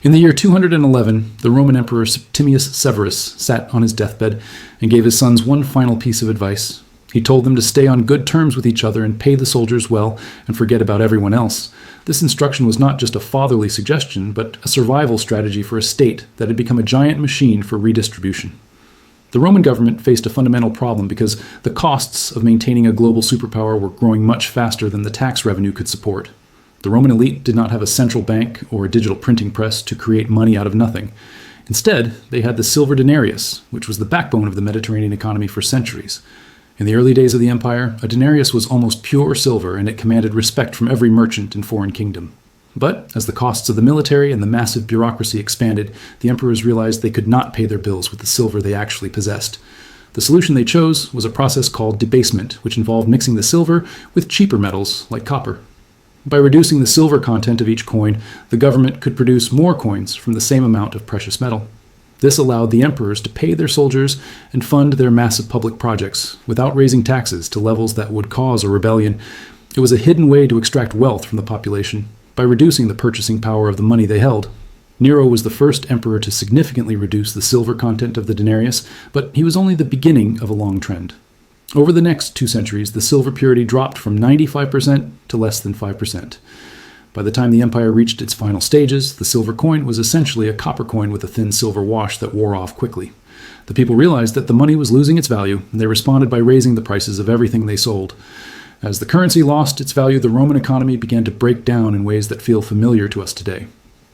In the year 211, the Roman Emperor Septimius Severus sat on his deathbed and gave his sons one final piece of advice. He told them to stay on good terms with each other and pay the soldiers well and forget about everyone else. This instruction was not just a fatherly suggestion, but a survival strategy for a state that had become a giant machine for redistribution. The Roman government faced a fundamental problem because the costs of maintaining a global superpower were growing much faster than the tax revenue could support. The Roman elite did not have a central bank or a digital printing press to create money out of nothing. Instead, they had the silver denarius, which was the backbone of the Mediterranean economy for centuries. In the early days of the empire, a denarius was almost pure silver, and it commanded respect from every merchant and foreign kingdom. But as the costs of the military and the massive bureaucracy expanded, the emperors realized they could not pay their bills with the silver they actually possessed. The solution they chose was a process called debasement, which involved mixing the silver with cheaper metals like copper. By reducing the silver content of each coin, the government could produce more coins from the same amount of precious metal. This allowed the emperors to pay their soldiers and fund their massive public projects without raising taxes to levels that would cause a rebellion. It was a hidden way to extract wealth from the population by reducing the purchasing power of the money they held. Nero was the first emperor to significantly reduce the silver content of the denarius, but he was only the beginning of a long trend. Over the next 2 centuries, the silver purity dropped from 95% to less than 5%. By the time the empire reached its final stages, the silver coin was essentially a copper coin with a thin silver wash that wore off quickly. The people realized that the money was losing its value, and they responded by raising the prices of everything they sold. As the currency lost its value, the Roman economy began to break down in ways that feel familiar to us today.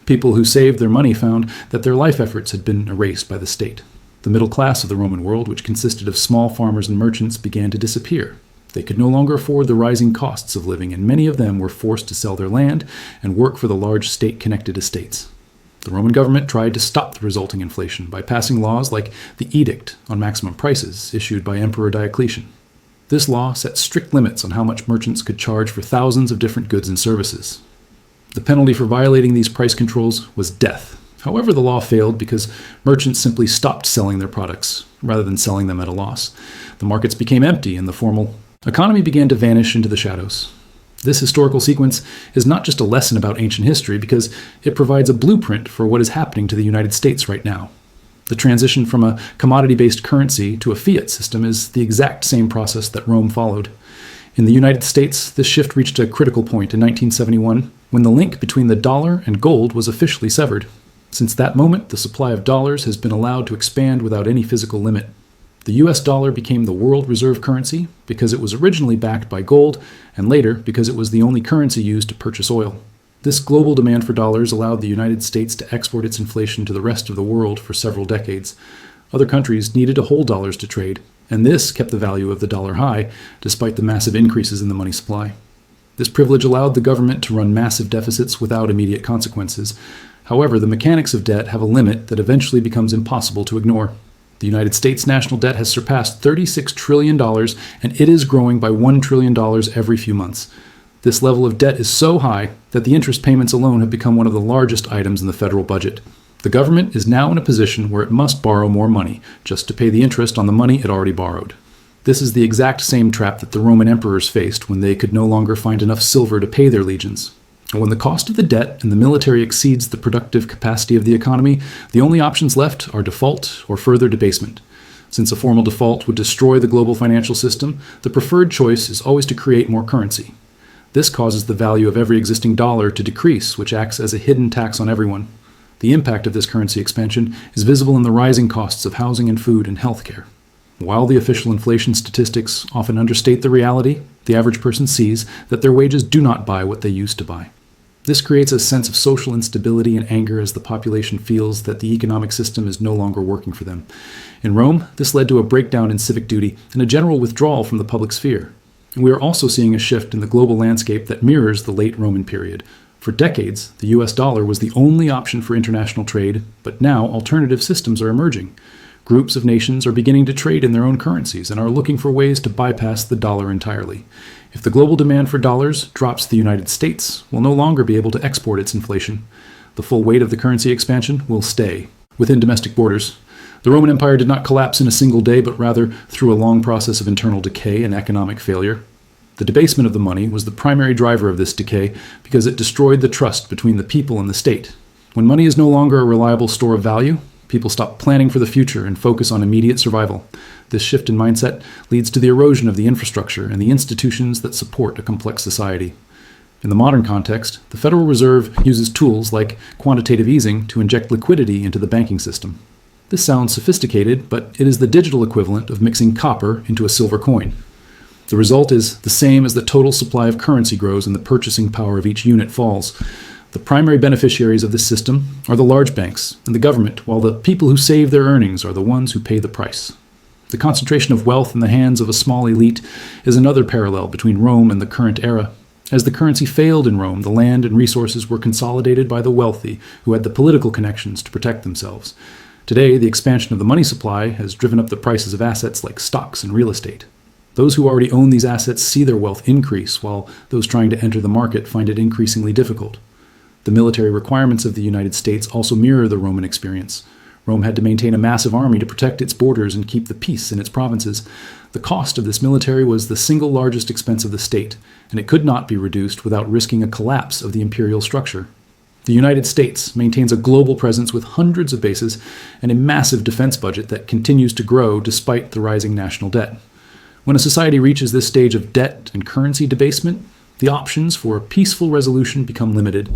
People who saved their money found that their life efforts had been erased by the state. The middle class of the Roman world, which consisted of small farmers and merchants, began to disappear. They could no longer afford the rising costs of living, and many of them were forced to sell their land and work for the large state-connected estates. The Roman government tried to stop the resulting inflation by passing laws like the Edict on Maximum Prices, issued by Emperor Diocletian. This law set strict limits on how much merchants could charge for thousands of different goods and services. The penalty for violating these price controls was death. However, the law failed because merchants simply stopped selling their products, rather than selling them at a loss. The markets became empty, and the formal economy began to vanish into the shadows. This historical sequence is not just a lesson about ancient history, because it provides a blueprint for what is happening to the United States right now. The transition from a commodity-based currency to a fiat system is the exact same process that Rome followed. In the United States, this shift reached a critical point in 1971, when the link between the dollar and gold was officially severed. Since that moment, the supply of dollars has been allowed to expand without any physical limit. The US dollar became the world reserve currency because it was originally backed by gold, and later because it was the only currency used to purchase oil. This global demand for dollars allowed the United States to export its inflation to the rest of the world for several decades. Other countries needed to hold dollars to trade, and this kept the value of the dollar high, despite the massive increases in the money supply. This privilege allowed the government to run massive deficits without immediate consequences. However, the mechanics of debt have a limit that eventually becomes impossible to ignore. The United States national debt has surpassed $36 trillion, and it is growing by $1 trillion every few months. This level of debt is so high that the interest payments alone have become one of the largest items in the federal budget. The government is now in a position where it must borrow more money just to pay the interest on the money it already borrowed. This is the exact same trap that the Roman emperors faced when they could no longer find enough silver to pay their legions. And when the cost of the debt and the military exceeds the productive capacity of the economy, the only options left are default or further debasement. Since a formal default would destroy the global financial system, the preferred choice is always to create more currency. This causes the value of every existing dollar to decrease, which acts as a hidden tax on everyone. The impact of this currency expansion is visible in the rising costs of housing and food and healthcare. While the official inflation statistics often understate the reality, the average person sees that their wages do not buy what they used to buy. This creates a sense of social instability and anger as the population feels that the economic system is no longer working for them. In Rome, this led to a breakdown in civic duty and a general withdrawal from the public sphere. And we are also seeing a shift in the global landscape that mirrors the late Roman period. For decades, the US dollar was the only option for international trade, but now alternative systems are emerging. Groups of nations are beginning to trade in their own currencies and are looking for ways to bypass the dollar entirely. If the global demand for dollars drops, the United States will no longer be able to export its inflation. The full weight of the currency expansion will stay within domestic borders. The Roman Empire did not collapse in a single day, but rather through a long process of internal decay and economic failure. The debasement of the money was the primary driver of this decay because it destroyed the trust between the people and the state. When money is no longer a reliable store of value, people stop planning for the future and focus on immediate survival. This shift in mindset leads to the erosion of the infrastructure and the institutions that support a complex society. In the modern context, the Federal Reserve uses tools like quantitative easing to inject liquidity into the banking system. This sounds sophisticated, but it is the digital equivalent of mixing copper into a silver coin. The result is the same as the total supply of currency grows and the purchasing power of each unit falls. The primary beneficiaries of this system are the large banks and the government, while the people who save their earnings are the ones who pay the price. The concentration of wealth in the hands of a small elite is another parallel between Rome and the current era. As the currency failed in Rome, the land and resources were consolidated by the wealthy who had the political connections to protect themselves. Today, the expansion of the money supply has driven up the prices of assets like stocks and real estate. Those who already own these assets see their wealth increase, while those trying to enter the market find it increasingly difficult. The military requirements of the United States also mirror the Roman experience. Rome had to maintain a massive army to protect its borders and keep the peace in its provinces. The cost of this military was the single largest expense of the state, and it could not be reduced without risking a collapse of the imperial structure. The United States maintains a global presence with hundreds of bases and a massive defense budget that continues to grow despite the rising national debt. When a society reaches this stage of debt and currency debasement, the options for a peaceful resolution become limited.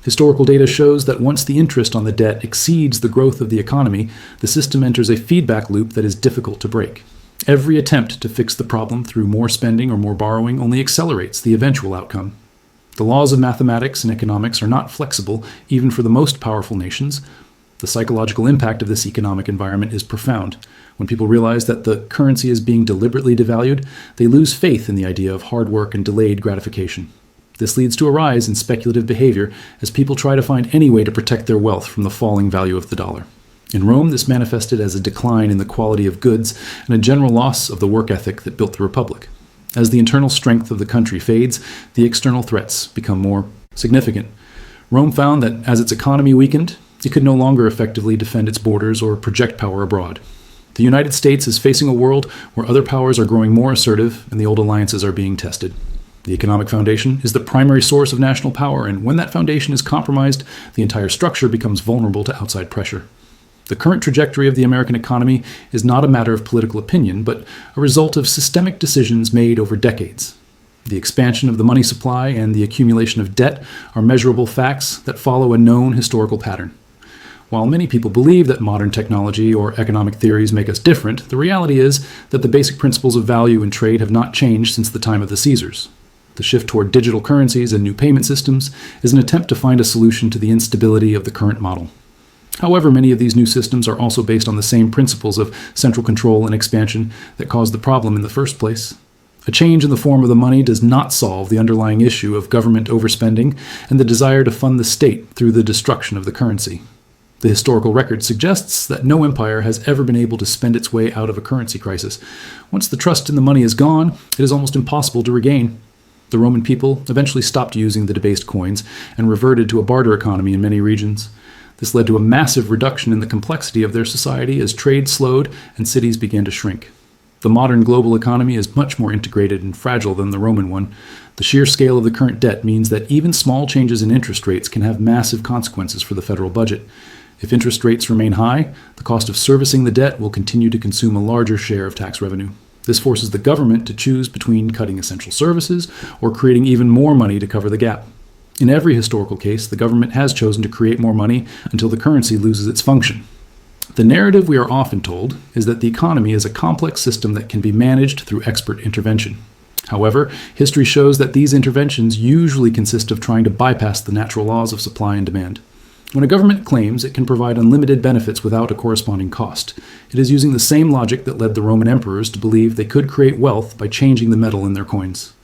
Historical data shows that once the interest on the debt exceeds the growth of the economy, the system enters a feedback loop that is difficult to break. Every attempt to fix the problem through more spending or more borrowing only accelerates the eventual outcome. The laws of mathematics and economics are not flexible, even for the most powerful nations. The psychological impact of this economic environment is profound. When people realize that the currency is being deliberately devalued, they lose faith in the idea of hard work and delayed gratification. This leads to a rise in speculative behavior as people try to find any way to protect their wealth from the falling value of the dollar. In Rome, this manifested as a decline in the quality of goods and a general loss of the work ethic that built the republic. As the internal strength of the country fades, the external threats become more significant. Rome found that as its economy weakened, it could no longer effectively defend its borders or project power abroad. The United States is facing a world where other powers are growing more assertive and the old alliances are being tested. The economic foundation is the primary source of national power, and when that foundation is compromised, the entire structure becomes vulnerable to outside pressure. The current trajectory of the American economy is not a matter of political opinion, but a result of systemic decisions made over decades. The expansion of the money supply and the accumulation of debt are measurable facts that follow a known historical pattern. While many people believe that modern technology or economic theories make us different, the reality is that the basic principles of value and trade have not changed since the time of the Caesars. The shift toward digital currencies and new payment systems is an attempt to find a solution to the instability of the current model. However, many of these new systems are also based on the same principles of central control and expansion that caused the problem in the first place. A change in the form of the money does not solve the underlying issue of government overspending and the desire to fund the state through the destruction of the currency. The historical record suggests that no empire has ever been able to spend its way out of a currency crisis. Once the trust in the money is gone, it is almost impossible to regain. The Roman people eventually stopped using the debased coins and reverted to a barter economy in many regions. This led to a massive reduction in the complexity of their society as trade slowed and cities began to shrink. The modern global economy is much more integrated and fragile than the Roman one. The sheer scale of the current debt means that even small changes in interest rates can have massive consequences for the federal budget. If interest rates remain high, the cost of servicing the debt will continue to consume a larger share of tax revenue. This forces the government to choose between cutting essential services or creating even more money to cover the gap. In every historical case, the government has chosen to create more money until the currency loses its function. The narrative we are often told is that the economy is a complex system that can be managed through expert intervention. However, history shows that these interventions usually consist of trying to bypass the natural laws of supply and demand. When a government claims it can provide unlimited benefits without a corresponding cost, it is using the same logic that led the Roman emperors to believe they could create wealth by changing the metal in their coins.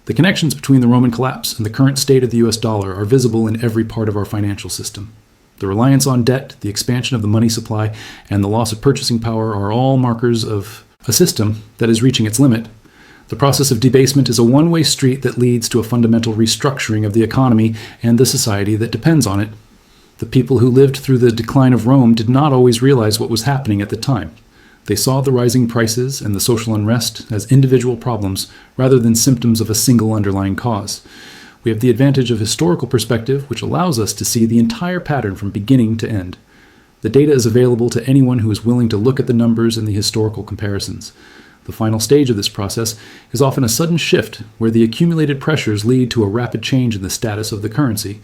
The connections between the Roman collapse and the current state of the US dollar are visible in every part of our financial system. The reliance on debt, the expansion of the money supply, and the loss of purchasing power are all markers of a system that is reaching its limit. The process of debasement is a one-way street that leads to a fundamental restructuring of the economy and the society that depends on it. The people who lived through the decline of Rome did not always realize what was happening at the time. They saw the rising prices and the social unrest as individual problems rather than symptoms of a single underlying cause. We have the advantage of historical perspective, which allows us to see the entire pattern from beginning to end. The data is available to anyone who is willing to look at the numbers and the historical comparisons. The final stage of this process is often a sudden shift where the accumulated pressures lead to a rapid change in the status of the currency.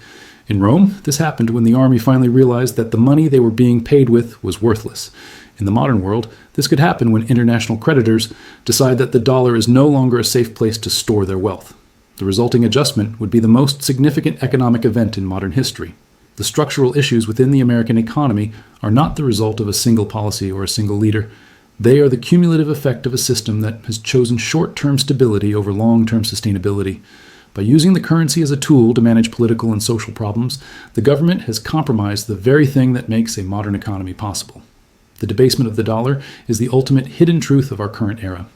In Rome, this happened when the army finally realized that the money they were being paid with was worthless. In the modern world, this could happen when international creditors decide that the dollar is no longer a safe place to store their wealth. The resulting adjustment would be the most significant economic event in modern history. The structural issues within the American economy are not the result of a single policy or a single leader. They are the cumulative effect of a system that has chosen short-term stability over long-term sustainability. By using the currency as a tool to manage political and social problems, the government has compromised the very thing that makes a modern economy possible. The debasement of the dollar is the ultimate hidden truth of our current era.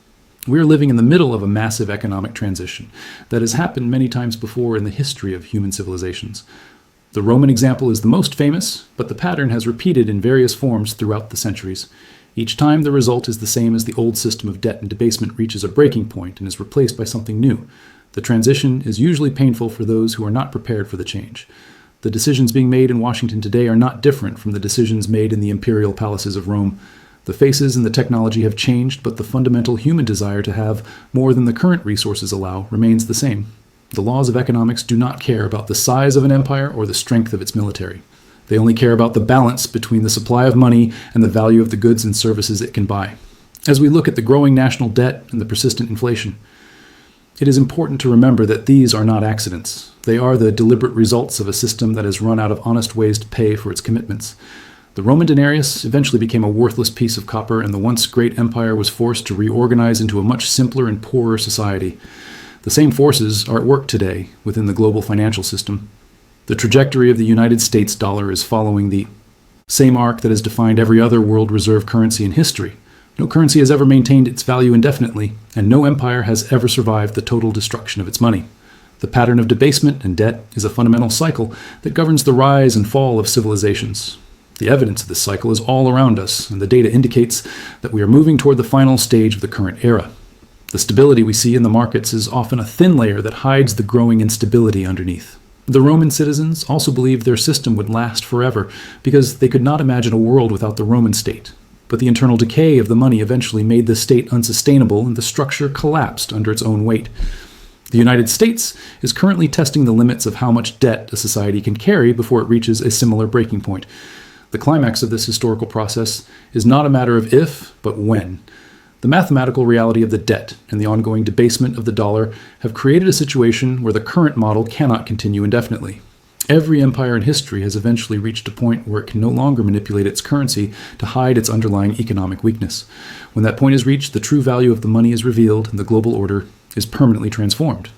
We are living in the middle of a massive economic transition that has happened many times before in the history of human civilizations. The Roman example is the most famous, but the pattern has repeated in various forms throughout the centuries. Each time the result is the same as the old system of debt and debasement reaches a breaking point and is replaced by something new. The transition is usually painful for those who are not prepared for the change. The decisions being made in Washington today are not different from the decisions made in the imperial palaces of Rome. The faces and the technology have changed, but the fundamental human desire to have more than the current resources allow remains the same. The laws of economics do not care about the size of an empire or the strength of its military. They only care about the balance between the supply of money and the value of the goods and services it can buy. As we look at the growing national debt and the persistent inflation, it is important to remember that these are not accidents. They are the deliberate results of a system that has run out of honest ways to pay for its commitments. The Roman denarius eventually became a worthless piece of copper, and the once great empire was forced to reorganize into a much simpler and poorer society. The same forces are at work today within the global financial system. The trajectory of the United States dollar is following the same arc that has defined every other world reserve currency in history. No currency has ever maintained its value indefinitely, and no empire has ever survived the total destruction of its money. The pattern of debasement and debt is a fundamental cycle that governs the rise and fall of civilizations. The evidence of this cycle is all around us, and the data indicates that we are moving toward the final stage of the current era. The stability we see in the markets is often a thin layer that hides the growing instability underneath. The Roman citizens also believed their system would last forever because they could not imagine a world without the Roman state. But the internal decay of the money eventually made the state unsustainable, and the structure collapsed under its own weight. The United States is currently testing the limits of how much debt a society can carry before it reaches a similar breaking point. The climax of this historical process is not a matter of if, but when. The mathematical reality of the debt and the ongoing debasement of the dollar have created a situation where the current model cannot continue indefinitely. Every empire in history has eventually reached a point where it can no longer manipulate its currency to hide its underlying economic weakness. When that point is reached, the true value of the money is revealed and the global order is permanently transformed.